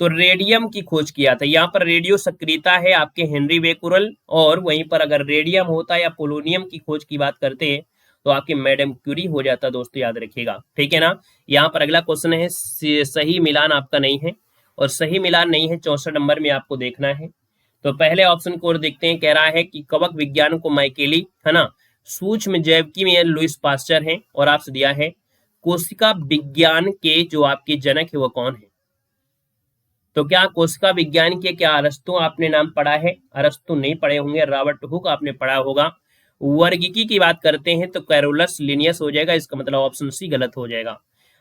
तो रेडियम की खोज किया था। यहाँ पर रेडियो सक्रियता है आपके हेनरी बेकुरल, और वहीं पर अगर रेडियम होता या पोलोनियम की खोज की बात करते हैं तो आपके मैडम क्यूरी हो जाता दोस्तों, याद रखिएगा, ठीक है ना। यहाँ पर अगला क्वेश्चन है, सही मिलान आपका नहीं है, और सही मिलान नहीं है 64 नंबर में आपको देखना है। तो पहले ऑप्शन को देखते हैं, कह रहा है कि कवक विज्ञान को माइकेली, है ना, सूक्ष्म जैविकी में लुईस पास्चर हैं। और आपसे दिया है कोशिका विज्ञान के जो आपके जनक है वो कौन है? तो क्या कोशिका विज्ञान के क्या अरस्तु आपने नाम पढ़ा है? अरस्तु नहीं पढ़े होंगे, रॉबर्ट हुक आपने पढ़ा होगा। वर्गीकी की बात करते हैं तो कैरोलस लिनियस हो जाएगा, इसका मतलब ऑप्शन सी गलत हो जाएगा।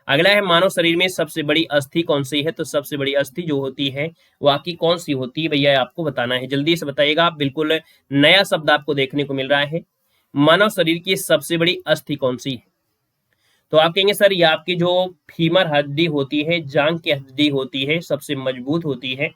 अगला है मानव शरीर में सबसे बड़ी अस्थि कौन सी है? तो सबसे बड़ी अस्थि जो होती है वो आपकी कौन सी होती है भैया, आपको बताना है, जल्दी से बताइएगा। बिल्कुल नया शब्द आपको देखने को मिल रहा है। मानव शरीर की सबसे बड़ी अस्थि कौन सी है? तो आप कहेंगे सर ये आपकी जो फीमर हड्डी होती है, जांग की हड्डी होती है, सबसे मजबूत होती है।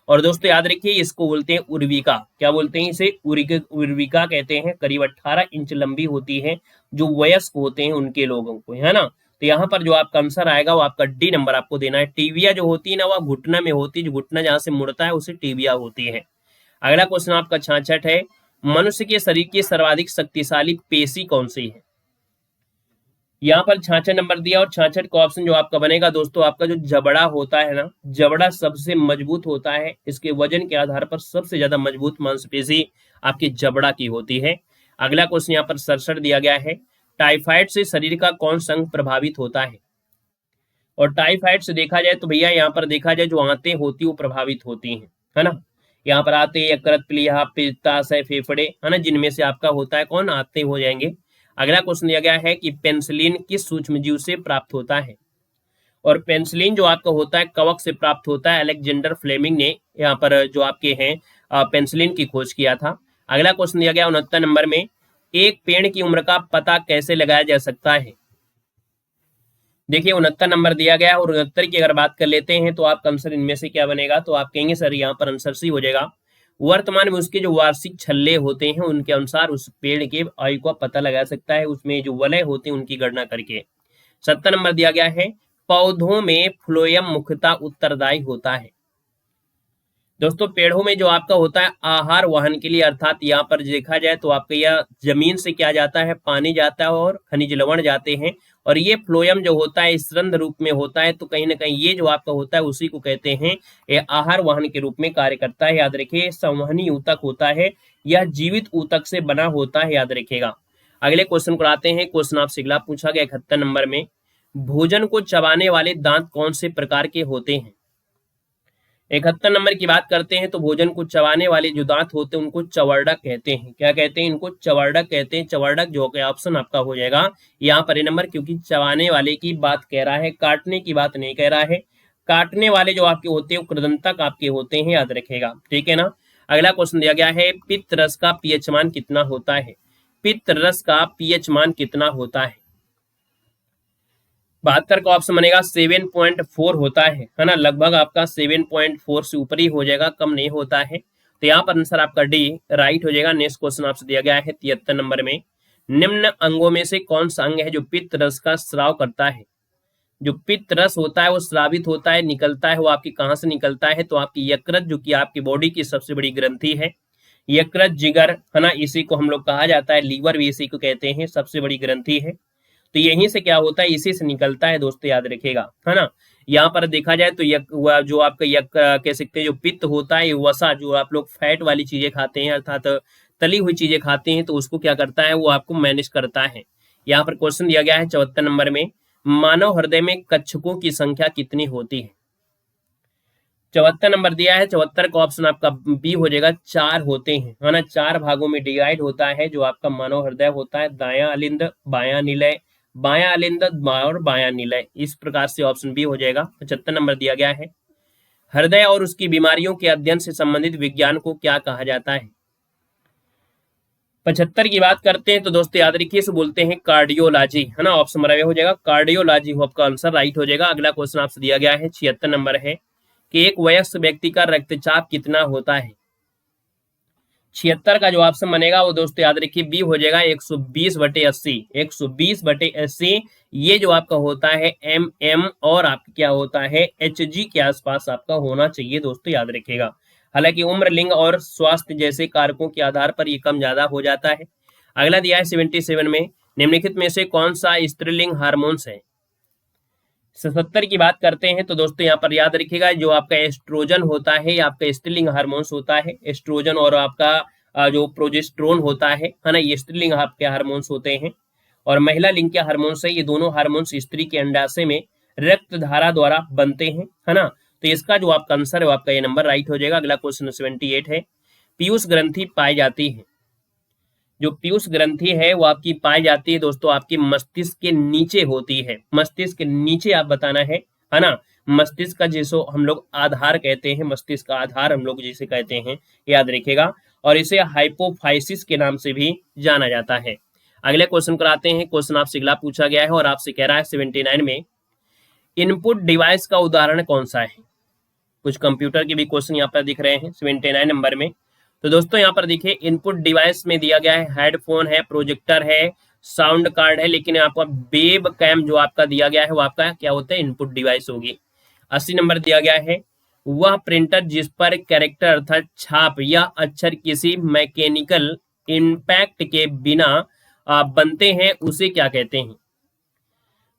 और दोस्तों याद रखिए इसको बोलते हैं उर्विका। क्या बोलते हैं इसे? उर्विका कहते हैं। करीब 18 इंच लंबी होती है, जो वयस्क होते हैं उनके लोगों को, है ना। तो यहाँ पर जो आपका आंसर आएगा वो आपका डी नंबर आपको देना है। टीबिया जो होती है ना वह घुटना में होती है, जो घुटना जहां से मुड़ता है उसे टीबिया होती है। अगला क्वेश्चन आपका 66 है, मनुष्य के शरीर की सर्वाधिक शक्तिशाली पेशी कौन सी है? यहाँ पर 66 नंबर दिया और 66 का ऑप्शन जो आपका बनेगा दोस्तों, आपका जो जबड़ा होता है ना, जबड़ा सबसे मजबूत होता है। इसके वजन के आधार पर सबसे ज्यादा मजबूत मांसपेशी आपकी जबड़ा की होती है। अगला क्वेश्चन यहाँ पर 67 दिया गया है, टाइफाइड से शरीर का कौन सा अंग प्रभावित होता है? और टाइफाइड से देखा जाए तो भैया यहाँ पर देखा जाए जो आंतें होती वो प्रभावित होती हैं, है ना। यहाँ पर आते यकृत, प्लीहा, पित्ताशय, फेफड़े, है ना, जिनमें से आपका होता है कौन? आंतें हो जाएंगे। अगला क्वेश्चन दिया गया है कि पेनिसिलिन किस सूक्ष्मजीव से प्राप्त होता है? और पेनिसिलिन जो आपका होता है कवक से प्राप्त होता है। अलेक्जेंडर फ्लेमिंग ने यहाँ पर जो आपके हैं पेनिसिलिन की खोज किया था। अगला क्वेश्चन दिया गया 69 नंबर में, एक पेड़ की उम्र का पता कैसे लगाया जा सकता है? देखिए 69 नंबर दिया गया और 69 की अगर बात कर लेते हैं तो आपका आंसर इनमें से क्या बनेगा? तो आप कहेंगे सर यहाँ पर आंसर सी हो जाएगा। वर्तमान में उसके जो वार्षिक छल्ले होते हैं उनके अनुसार उस पेड़ के आयु का पता लगा सकता है, उसमें जो वलय होते हैं उनकी गणना करके। 70 नंबर दिया गया है, पौधों में फ्लोएम मुख्यतः उत्तरदायी होता है। दोस्तों पेड़ों में जो आपका होता है आहार वहन के लिए, अर्थात यहाँ पर देखा जाए तो आपका यह जमीन से क्या जाता है? पानी जाता है और खनिज लवण जाते हैं। और ये फ्लोएम जो होता है इस रंध्र रूप में होता है, तो कहीं ना कहीं ये जो आपका होता है उसी को कहते हैं ये आहार वाहन के रूप में कार्य करता है। याद रखिए संवहनी ऊतक होता है, यह जीवित ऊतक से बना होता है, याद रखिएगा। अगले क्वेश्चन को आते हैं। क्वेश्चन आपसे अगला पूछा गया 71 नंबर में, भोजन को चबाने वाले दांत कौन से प्रकार के होते हैं? 71 नंबर की बात करते हैं तो भोजन को चबाने वाले जो दांत होते हैं उनको चवर्डक कहते हैं। क्या कहते हैं? इनको चवर्डक कहते हैं। चवर्डक जो कि ऑप्शन आपका हो जाएगा यहाँ पर नंबर, क्योंकि चबाने वाले की बात कह रहा है, काटने की बात नहीं कह रहा है। काटने वाले जो आपके होते हैं कृदंतक आपके होते हैं, याद रखेगा, ठीक है ना। अगला क्वेश्चन दिया गया है, पित्त रस का पीएच मान कितना होता है? पित्त रस का पीएच मान कितना होता है? 72 का ऑप्शन बनेगा 7.4 होता है ना, लगभग आपका 7.4 से ऊपर ही हो जाएगा, कम नहीं होता है। तो यहाँ पर आंसर आपका डी राइट हो जाएगा। नेक्स्ट क्वेश्चन आपसे दिया गया है 73 नंबर में, निम्न अंगों में से कौन सा अंग है जो पित्त रस का स्राव करता है? जो पित्त रस होता है वो स्रावित होता है, निकलता है, वो आपकी कहाँ से निकलता है? तो आपकी यकृत, जो कि आपकी बॉडी की सबसे बड़ी ग्रंथि है। यकृत, जिगर, है ना, इसी को हम लोग कहा जाता है, लीवर भी इसी को कहते हैं, सबसे बड़ी ग्रंथि है। तो यहीं से क्या होता है? इसी से निकलता है दोस्तों, याद रखिएगा, है ना। यहाँ पर देखा जाए तो जो आपका कह सकते हैं जो पित्त होता है, वसा, जो आप लोग फैट वाली चीजें खाते हैं अर्थात तली हुई चीजें खाते हैं, तो उसको क्या करता है? वो आपको मैनेज करता है। यहाँ पर क्वेश्चन दिया गया है 74 नंबर में, मानव हृदय में कच्छकों की संख्या कितनी होती है? 74 नंबर दिया है, 74 का ऑप्शन आपका बी हो जाएगा, 4 होते हैं, है ना। 4 भागों में डिवाइड होता है जो आपका मानव हृदय होता है, दायां अलिंद, बायां निलय, बायां अलिंद और बायां निलय, इस प्रकार से ऑप्शन बी हो जाएगा। 75 नंबर दिया गया है, हृदय और उसकी बीमारियों के अध्ययन से संबंधित विज्ञान को क्या कहा जाता है? 75 की बात करते हैं तो दोस्तों याद रखिए इसे बोलते हैं कार्डियोलॉजी, है ना। ऑप्शन नंबर हो जाएगा कार्डियोलॉजी, आपका आंसर राइट हो जाएगा। अगला क्वेश्चन आपसे दिया गया है 76 नंबर है कि एक वयस्क व्यक्ति का रक्तचाप कितना होता है? 76 का जो ऑप्शन बनेगा वो दोस्तों याद रखिए बी हो जाएगा 120/80। 120/80 ये जो आपका होता है MM और आपका क्या होता है HG के आसपास आपका होना चाहिए दोस्तों, याद रखिएगा। हालांकि उम्र, लिंग और स्वास्थ्य जैसे कारकों के आधार पर ये कम ज्यादा हो जाता है। अगला दिया है 77 में, निम्नलिखित में से कौन सा स्त्रीलिंग हार्मोन्स है? 77 की बात करते हैं तो दोस्तों यहाँ पर याद रखिएगा जो आपका एस्ट्रोजन होता है, आपका स्त्रीलिंग हार्मोन्स होता है, एस्ट्रोजन और आपका जो प्रोजेस्टेरोन होता है ना, ये स्त्रीलिंग आपके हार्मोन्स होते हैं, और महिला लिंग के हार्मोन्स है, ये दोनों हार्मोन्स स्त्री के अंडाशय में रक्त धारा द्वारा बनते हैं, है ना। तो इसका जो आपका आंसर है आपका ये नंबर राइट हो जाएगा। अगला क्वेश्चन 78 है, पीयूष ग्रंथि पाई जाती है। जो पीयूष ग्रंथि है वो आपकी पाई जाती है दोस्तों आपके मस्तिष्क के नीचे होती है। मस्तिष्क के नीचे आप बताना है ना। मस्तिष्क का जिसको हम लोग आधार कहते हैं, मस्तिष्क का आधार हम लोग जिसे कहते हैं, याद रखिएगा, और इसे हाइपोफाइसिस के नाम से भी जाना जाता है। अगले क्वेश्चन कराते हैं। क्वेश्चन आपसे अगला पूछा गया है और आपसे कह रहा है 79 में इनपुट डिवाइस का उदाहरण कौन सा है। कुछ कंप्यूटर के भी क्वेश्चन यहाँ पर दिख रहे हैं 79 नंबर में। तो दोस्तों यहाँ पर देखिए इनपुट डिवाइस में दिया गया है हेडफोन है, प्रोजेक्टर है, साउंड कार्ड है, लेकिन आपका वेब कैम जो आपका दिया गया है वो आपका क्या होता है, इनपुट डिवाइस होगी। 80 नंबर दिया गया है, वह प्रिंटर जिस पर कैरेक्टर अर्थात छाप या अक्षर किसी मैकेनिकल इम्पैक्ट के बिना बनते हैं उसे क्या कहते हैं।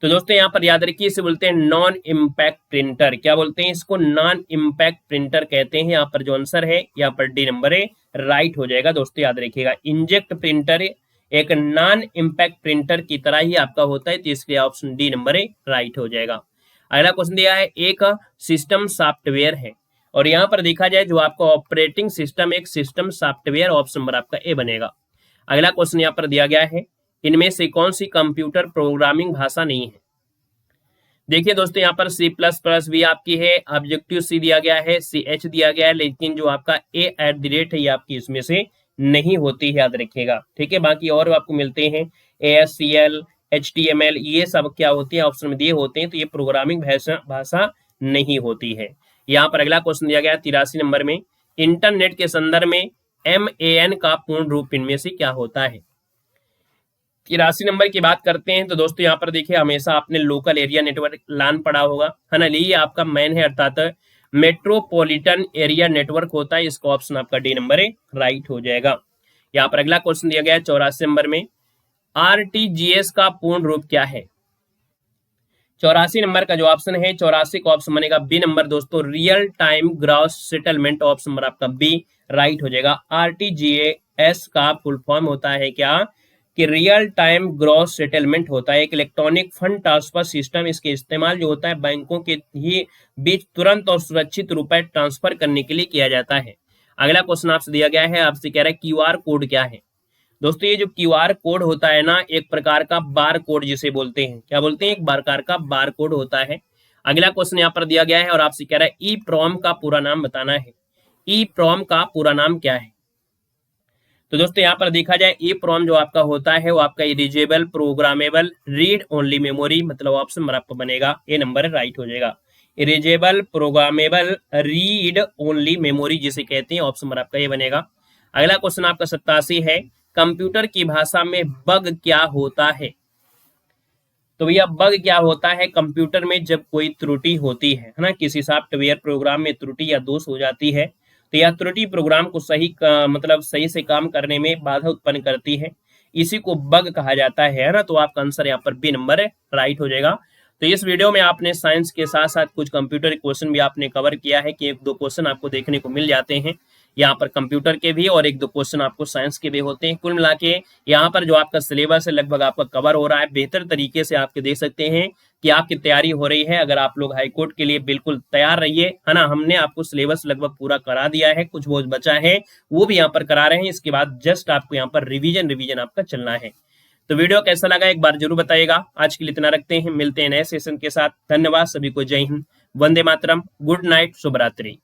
तो दोस्तों यहाँ पर याद रखिए इसे बोलते हैं नॉन इम्पैक्ट प्रिंटर। क्या बोलते हैं इसको, नॉन इम्पैक्ट प्रिंटर कहते हैं। यहाँ पर जो आंसर है यहाँ पर डी नंबर है राइट हो जाएगा। दोस्तों याद रखिएगा इंजेक्ट प्रिंटर एक नॉन इम्पैक्ट प्रिंटर की तरह ही आपका होता है, तो इसलिए ऑप्शन डी नंबर है राइट हो जाएगा। अगला क्वेश्चन दिया है, एक सिस्टम सॉफ्टवेयर है और यहाँ पर देखा जाए जो आपका ऑपरेटिंग सिस्टम एक सिस्टम सॉफ्टवेयर, ऑप्शन नंबर आपका ए बनेगा। अगला क्वेश्चन यहाँ पर दिया गया है, इनमें से कौन सी कंप्यूटर प्रोग्रामिंग भाषा नहीं है। देखिए दोस्तों यहाँ पर C++ भी आपकी है, ऑब्जेक्टिव सी दिया गया है, CH दिया गया है, लेकिन जो आपका A@ है ये आपकी इसमें से नहीं होती है, याद रखिएगा, ठीक है। बाकी और आपको मिलते हैं ASCL, HTML, ये सब क्या होती है ऑप्शन में दिए होते हैं, तो ये प्रोग्रामिंग भाषा नहीं होती है। यहाँ पर अगला क्वेश्चन दिया गया 83 नंबर में, इंटरनेट के संदर्भ में MAN का पूर्ण रूप इनमें से क्या होता है। 83 नंबर की बात करते हैं तो दोस्तों यहाँ पर देखिए हमेशा आपने लोकल एरिया नेटवर्क लान पढ़ा होगा, है ना। ये आपका मैन है अर्थात मेट्रोपॉलिटन एरिया नेटवर्क होता है, इसका ऑप्शन आपका डी नंबर है राइट हो जाएगा। यहाँ पर अगला क्वेश्चन दिया गया है 84 नंबर में, RTGS का पूर्ण रूप क्या है। 84 नंबर का जो ऑप्शन है 84 का ऑप्शन बनेगा बी नंबर दोस्तों, real time gross settlement, option number आपका बी राइट हो जाएगा। RTGS का फुल फॉर्म होता है क्या कि रियल टाइम ग्रॉस सेटलमेंट होता है, एक इलेक्ट्रॉनिक फंड ट्रांसफर सिस्टम। इसके इस्तेमाल जो होता है बैंकों के ही बीच तुरंत और सुरक्षित रुपए ट्रांसफर करने के लिए किया जाता है। अगला क्वेश्चन आपसे दिया गया है, आपसे कह रहा है QR कोड क्या है। दोस्तों ये जो QR कोड होता है ना, एक प्रकार का बार कोड जिसे बोलते हैं, क्या बोलते हैं, एक प्रकार का बार कोड होता है। अगला क्वेश्चन यहाँ पर दिया गया है और आपसे कह रहा है EEPROM का पूरा नाम बताना है। EEPROM का पूरा नाम क्या है। तो दोस्तों यहाँ पर देखा जाए EEPROM जो आपका होता है वो आपका erasable programmable read only memory, मतलब ऑप्शन नंबर आपका बनेगा ए नंबर राइट हो जाएगा। Erasable programmable read only memory जिसे कहते हैं, ऑप्शन नंबर आपका ये बनेगा। अगला क्वेश्चन आपका 87 है, कंप्यूटर की भाषा में बग क्या होता है। तो भैया बग क्या होता है, कंप्यूटर में जब कोई त्रुटि होती है ना, किसी सॉफ्टवेयर प्रोग्राम में त्रुटि या दोष हो जाती है, तो यह त्रुटि प्रोग्राम को मतलब सही से काम करने में बाधा उत्पन्न करती है, इसी को बग कहा जाता है ना। तो आपका आंसर यहाँ पर बी नंबर राइट हो जाएगा। तो इस वीडियो में आपने साइंस के साथ साथ कुछ कंप्यूटर क्वेश्चन भी आपने कवर किया है कि एक दो क्वेश्चन आपको देखने को मिल जाते हैं यहाँ पर कंप्यूटर के भी, और एक दो क्वेश्चन आपको साइंस के भी होते हैं। कुल मिला के यहाँ पर जो आपका सिलेबस है लगभग आपका कवर हो रहा है, बेहतर तरीके से आपके देख सकते हैं कि आपकी तैयारी हो रही है। अगर आप लोग हाईकोर्ट के लिए बिल्कुल तैयार रहिए, है ना। हमने आपको सिलेबस लगभग पूरा करा दिया है, कुछ बहुत बचा है वो भी यहाँ पर करा रहे हैं, इसके बाद जस्ट आपको यहाँ पर रिवीजन आपका चलना है। तो वीडियो कैसा लगा एक बार जरूर बताइएगा। आज के लिए इतना रखते हैं, मिलते हैं नए सेशन के साथ। धन्यवाद सभी को, जय हिंद, वंदे मातरम, गुड नाइट, शुभ रात्रि।